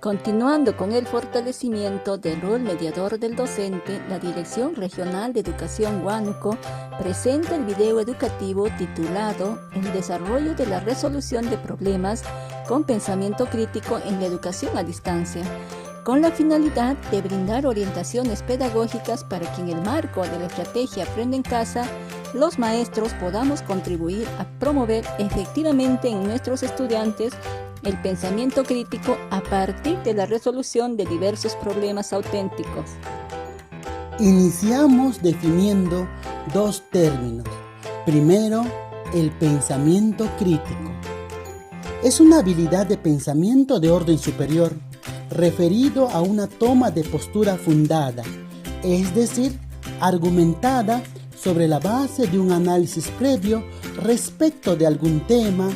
Continuando con el fortalecimiento del rol mediador del docente, la Dirección Regional de Educación Huánuco presenta el video educativo titulado El desarrollo de la resolución de problemas con pensamiento crítico en la educación a distancia, con la finalidad de brindar orientaciones pedagógicas para que en el marco de la estrategia Aprende en Casa, los maestros podamos contribuir a promover efectivamente en nuestros estudiantes el pensamiento crítico a partir de la resolución de diversos problemas auténticos. Iniciamos definiendo dos términos. Primero, el pensamiento crítico. Es una habilidad de pensamiento de orden superior, referido a una toma de postura fundada, es decir, argumentada sobre la base de un análisis previo respecto de algún tema,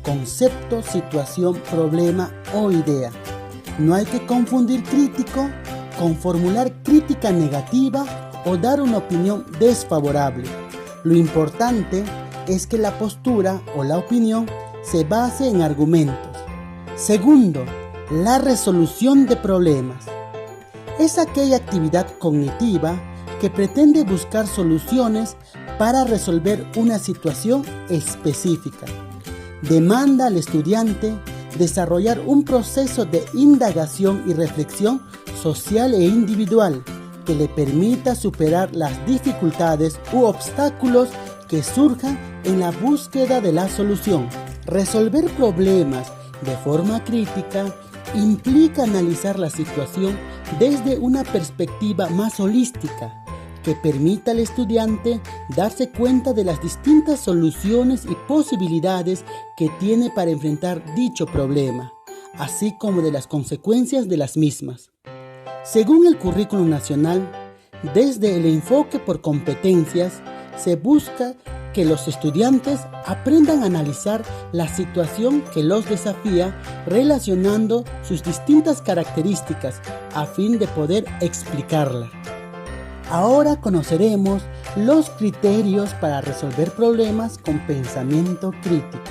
concepto, situación, problema o idea. No hay que confundir crítico con formular crítica negativa o dar una opinión desfavorable. Lo importante es que la postura o la opinión se base en argumentos. Segundo, la resolución de problemas. Es aquella actividad cognitiva que pretende buscar soluciones para resolver una situación específica. Demanda al estudiante desarrollar un proceso de indagación y reflexión social e individual que le permita superar las dificultades u obstáculos que surjan en la búsqueda de la solución. Resolver problemas de forma crítica implica analizar la situación desde una perspectiva más holística, que permita al estudiante darse cuenta de las distintas soluciones y posibilidades que tiene para enfrentar dicho problema, así como de las consecuencias de las mismas. Según el Currículum Nacional, desde el enfoque por competencias, se busca que los estudiantes aprendan a analizar la situación que los desafía relacionando sus distintas características a fin de poder explicarla. Ahora conoceremos los criterios para resolver problemas con pensamiento crítico.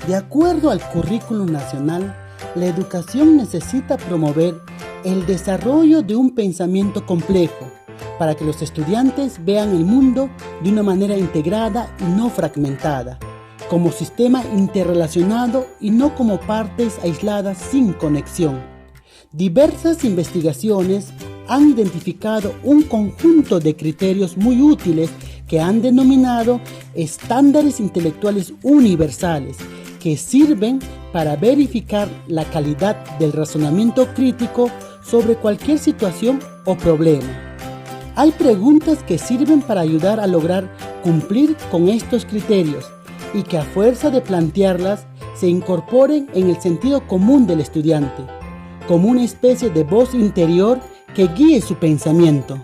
De acuerdo al Currículum Nacional, la educación necesita promover el desarrollo de un pensamiento complejo para que los estudiantes vean el mundo de una manera integrada y no fragmentada, como sistema interrelacionado y no como partes aisladas sin conexión. Diversas investigaciones han identificado un conjunto de criterios muy útiles que han denominado estándares intelectuales universales que sirven para verificar la calidad del razonamiento crítico sobre cualquier situación o problema. Hay preguntas que sirven para ayudar a lograr cumplir con estos criterios y que a fuerza de plantearlas se incorporen en el sentido común del estudiante, como una especie de voz interior que guíe su pensamiento.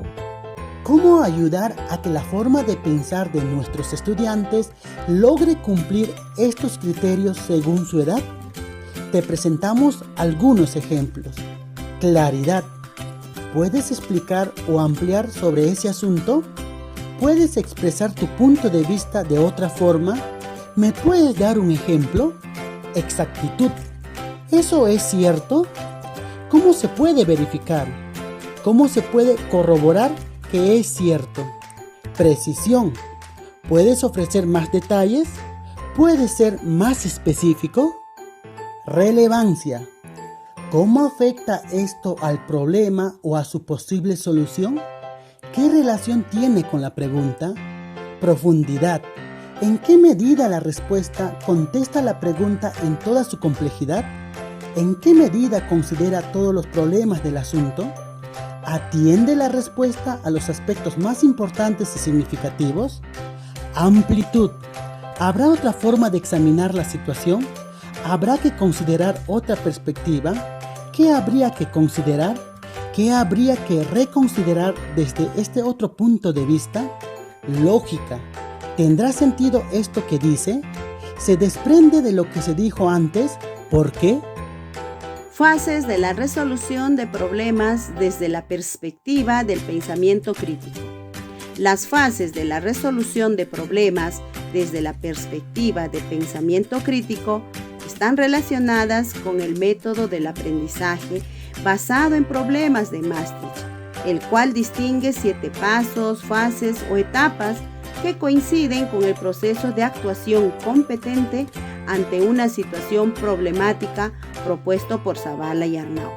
¿Cómo ayudar a que la forma de pensar de nuestros estudiantes logre cumplir estos criterios según su edad? Te presentamos algunos ejemplos. Claridad. ¿Puedes explicar o ampliar sobre ese asunto? ¿Puedes expresar tu punto de vista de otra forma? ¿Me puedes dar un ejemplo? Exactitud. ¿Eso es cierto? ¿Cómo se puede verificar? ¿Cómo se puede corroborar que es cierto? Precisión. ¿Puedes ofrecer más detalles? ¿Puedes ser más específico? Relevancia. ¿Cómo afecta esto al problema o a su posible solución? ¿Qué relación tiene con la pregunta? Profundidad. ¿En qué medida la respuesta contesta la pregunta en toda su complejidad? ¿En qué medida considera todos los problemas del asunto? ¿Atiende la respuesta a los aspectos más importantes y significativos? Amplitud. ¿Habrá otra forma de examinar la situación? ¿Habrá que considerar otra perspectiva? ¿Qué habría que considerar? ¿Qué habría que reconsiderar desde este otro punto de vista? Lógica. ¿Tendrá sentido esto que dice? ¿Se desprende de lo que se dijo antes? ¿Por qué? Fases de la resolución de problemas desde la perspectiva del pensamiento crítico. Las fases de la resolución de problemas desde la perspectiva del pensamiento crítico están relacionadas con el método del aprendizaje basado en problemas de Maastricht, el cual distingue 7 pasos, fases o etapas que coinciden con el proceso de actuación competente ante una situación problemática propuesto por Zavala y Arnaud.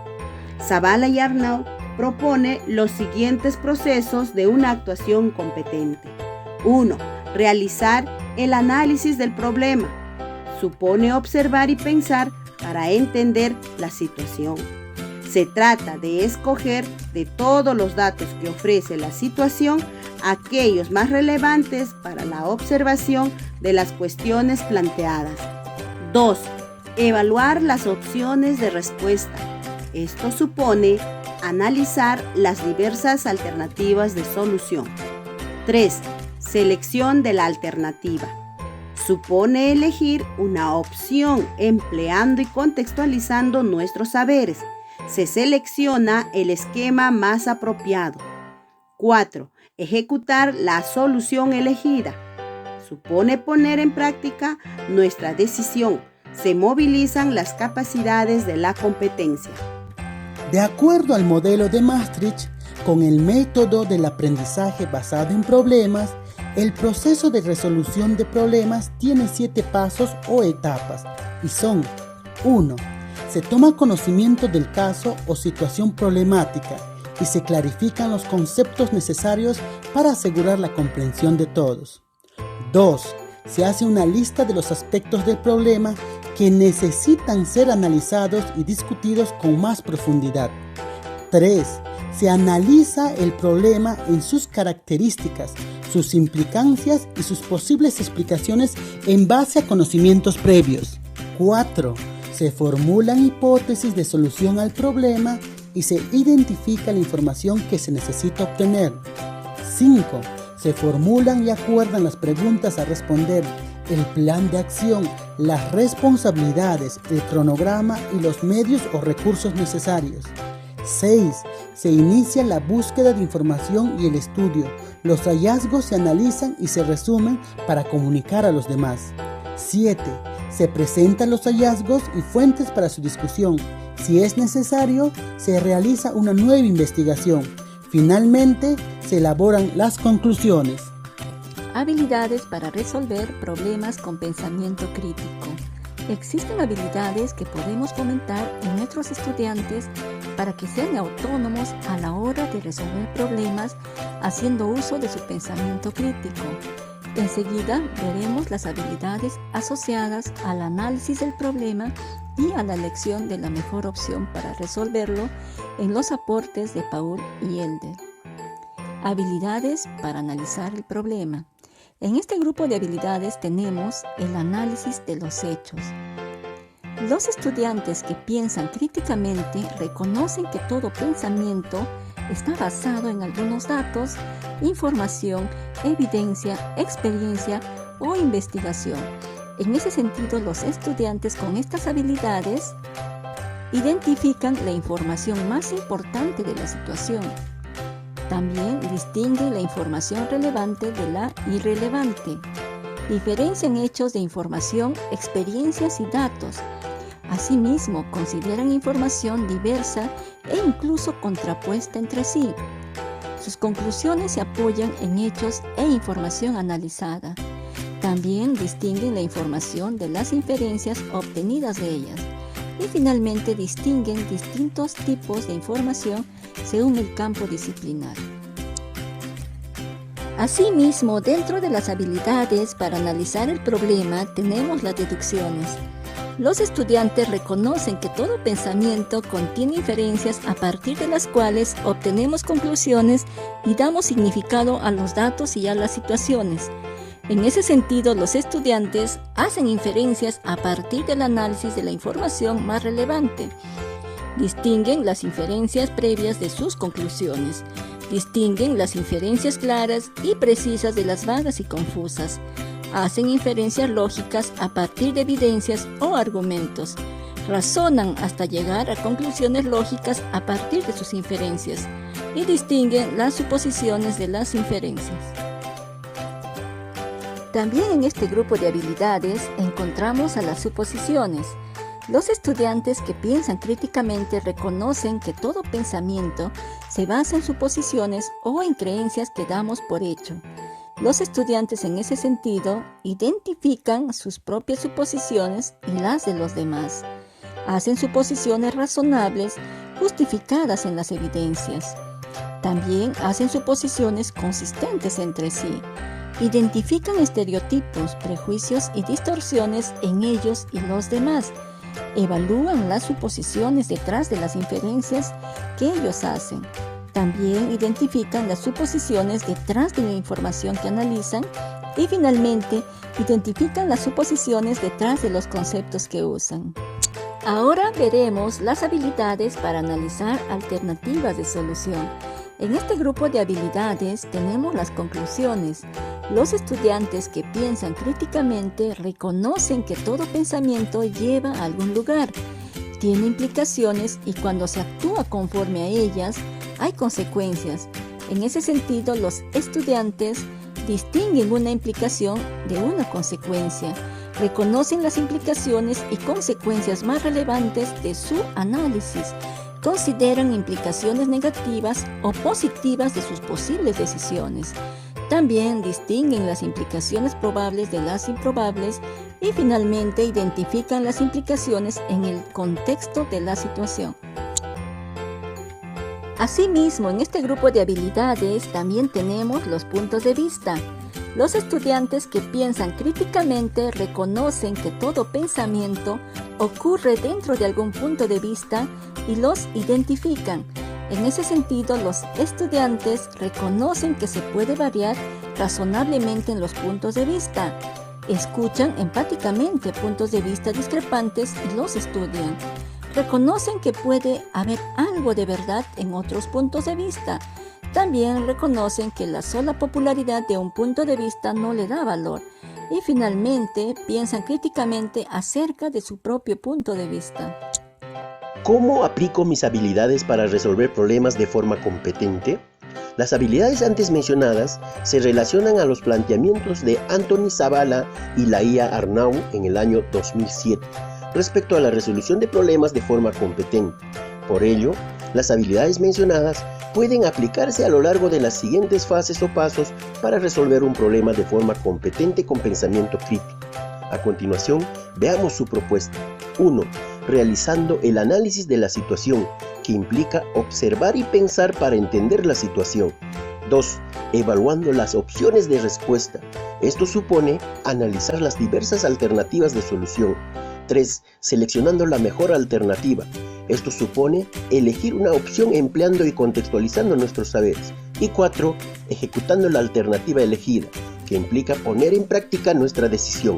Zavala y Arnaud propone los siguientes procesos de una actuación competente. 1. Realizar el análisis del problema. Supone observar y pensar para entender la situación. Se trata de escoger de todos los datos que ofrece la situación aquellos más relevantes para la observación de las cuestiones planteadas. 2. Evaluar las opciones de respuesta. Esto supone analizar las diversas alternativas de solución. 3. Selección de la alternativa. Supone elegir una opción empleando y contextualizando nuestros saberes. Se selecciona el esquema más apropiado. 4. Ejecutar la solución elegida. Supone poner en práctica nuestra decisión. Se movilizan las capacidades de la competencia. De acuerdo al modelo de Maastricht, con el método del aprendizaje basado en problemas, el proceso de resolución de problemas tiene 7 pasos o etapas y son: 1. Se toma conocimiento del caso o situación problemática y se clarifican los conceptos necesarios para asegurar la comprensión de todos. 2. Se hace una lista de los aspectos del problema que necesitan ser analizados y discutidos con más profundidad. 3. Se analiza el problema en sus características, sus implicancias y sus posibles explicaciones en base a conocimientos previos. 4. Se formulan hipótesis de solución al problema y se identifica la información que se necesita obtener. 5. Se formulan y acuerdan las preguntas a responder, el plan de acción, las responsabilidades, el cronograma y los medios o recursos necesarios. 6. Se inicia la búsqueda de información y el estudio. Los hallazgos se analizan y se resumen para comunicar a los demás. 7. Se presentan los hallazgos y fuentes para su discusión. Si es necesario, se realiza una nueva investigación. Finalmente, se elaboran las conclusiones. Habilidades para resolver problemas con pensamiento crítico. Existen habilidades que podemos fomentar en nuestros estudiantes para que sean autónomos a la hora de resolver problemas haciendo uso de su pensamiento crítico. Enseguida veremos las habilidades asociadas al análisis del problema y a la elección de la mejor opción para resolverlo en los aportes de Paul y Elder. Habilidades para analizar el problema. En este grupo de habilidades tenemos el análisis de los hechos. Los estudiantes que piensan críticamente reconocen que todo pensamiento está basado en algunos datos, información, evidencia, experiencia o investigación. En ese sentido, los estudiantes con estas habilidades identifican la información más importante de la situación. También distinguen la información relevante de la irrelevante. Diferencian hechos de información, experiencias y datos. Asimismo, consideran información diversa e incluso contrapuesta entre sí. Sus conclusiones se apoyan en hechos e información analizada. También distinguen la información de las inferencias obtenidas de ellas. Y finalmente distinguen distintos tipos de información según el campo disciplinar. Asimismo, dentro de las habilidades para analizar el problema tenemos las deducciones. Los estudiantes reconocen que todo pensamiento contiene inferencias a partir de las cuales obtenemos conclusiones y damos significado a los datos y a las situaciones. En ese sentido, los estudiantes hacen inferencias a partir del análisis de la información más relevante. Distinguen las inferencias previas de sus conclusiones. Distinguen las inferencias claras y precisas de las vagas y confusas. Hacen inferencias lógicas a partir de evidencias o argumentos. Razonan hasta llegar a conclusiones lógicas a partir de sus inferencias y distinguen las suposiciones de las inferencias. También en este grupo de habilidades encontramos a las suposiciones. Los estudiantes que piensan críticamente reconocen que todo pensamiento se basa en suposiciones o en creencias que damos por hecho. Los estudiantes en ese sentido identifican sus propias suposiciones y las de los demás. Hacen suposiciones razonables justificadas en las evidencias. También hacen suposiciones consistentes entre sí. Identifican estereotipos, prejuicios y distorsiones en ellos y los demás. Evalúan las suposiciones detrás de las inferencias que ellos hacen. También identifican las suposiciones detrás de la información que analizan y finalmente identifican las suposiciones detrás de los conceptos que usan. Ahora veremos las habilidades para analizar alternativas de solución. En este grupo de habilidades tenemos las conclusiones. Los estudiantes que piensan críticamente reconocen que todo pensamiento lleva a algún lugar, tiene implicaciones y cuando se actúa conforme a ellas, hay consecuencias. En ese sentido, los estudiantes distinguen una implicación de una consecuencia, reconocen las implicaciones y consecuencias más relevantes de su análisis, consideran implicaciones negativas o positivas de sus posibles decisiones. También distinguen las implicaciones probables de las improbables y finalmente identifican las implicaciones en el contexto de la situación. Asimismo, en este grupo de habilidades también tenemos los puntos de vista. Los estudiantes que piensan críticamente reconocen que todo pensamiento ocurre dentro de algún punto de vista y los identifican. En ese sentido, los estudiantes reconocen que se puede variar razonablemente en los puntos de vista. Escuchan empáticamente puntos de vista discrepantes y los estudian. Reconocen que puede haber algo de verdad en otros puntos de vista. También reconocen que la sola popularidad de un punto de vista no le da valor. Y finalmente piensan críticamente acerca de su propio punto de vista. ¿Cómo aplico mis habilidades para resolver problemas de forma competente? Las habilidades antes mencionadas se relacionan a los planteamientos de Anthony Zavala y Laia Arnaud en el año 2007 respecto a la resolución de problemas de forma competente. Por ello, las habilidades mencionadas pueden aplicarse a lo largo de las siguientes fases o pasos para resolver un problema de forma competente con pensamiento crítico. A continuación, veamos su propuesta. 1. Realizando el análisis de la situación, que implica observar y pensar para entender la situación. 2. Evaluando las opciones de respuesta. Esto supone analizar las diversas alternativas de solución. 3. Seleccionando la mejor alternativa. Esto supone elegir una opción empleando y contextualizando nuestros saberes. Y 4. Ejecutando la alternativa elegida, que implica poner en práctica nuestra decisión.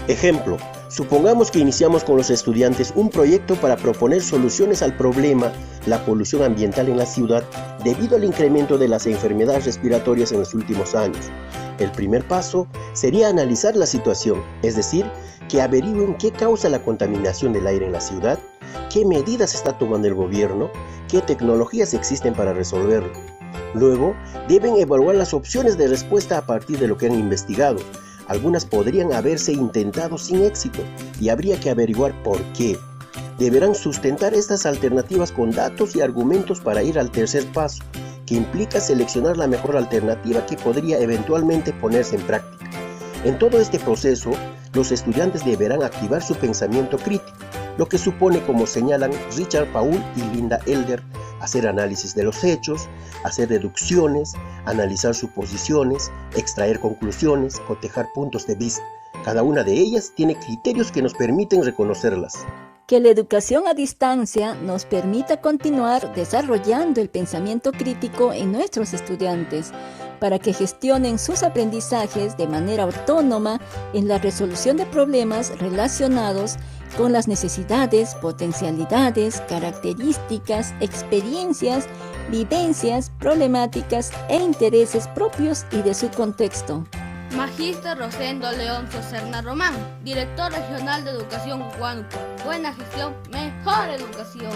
Ejemplo, supongamos que iniciamos con los estudiantes un proyecto para proponer soluciones al problema la polución ambiental en la ciudad debido al incremento de las enfermedades respiratorias en los últimos años. El primer paso sería analizar la situación, es decir, que averigüen qué causa la contaminación del aire en la ciudad, qué medidas está tomando el gobierno, qué tecnologías existen para resolverlo. Luego, deben evaluar las opciones de respuesta a partir de lo que han investigado. Algunas podrían haberse intentado sin éxito y habría que averiguar por qué. Deberán sustentar estas alternativas con datos y argumentos para ir al tercer paso, que implica seleccionar la mejor alternativa que podría eventualmente ponerse en práctica. En todo este proceso, los estudiantes deberán activar su pensamiento crítico, lo que supone, como señalan Richard Paul y Linda Elder, hacer análisis de los hechos, hacer deducciones, analizar suposiciones, extraer conclusiones, cotejar puntos de vista. Cada una de ellas tiene criterios que nos permiten reconocerlas. Que la educación a distancia nos permita continuar desarrollando el pensamiento crítico en nuestros estudiantes para que gestionen sus aprendizajes de manera autónoma en la resolución de problemas relacionados con las necesidades, potencialidades, características, experiencias, vivencias, problemáticas e intereses propios y de su contexto. Magíster Rosendo León Soserna Román, Director Regional de Educación Huánuco. Buena gestión, mejor educación.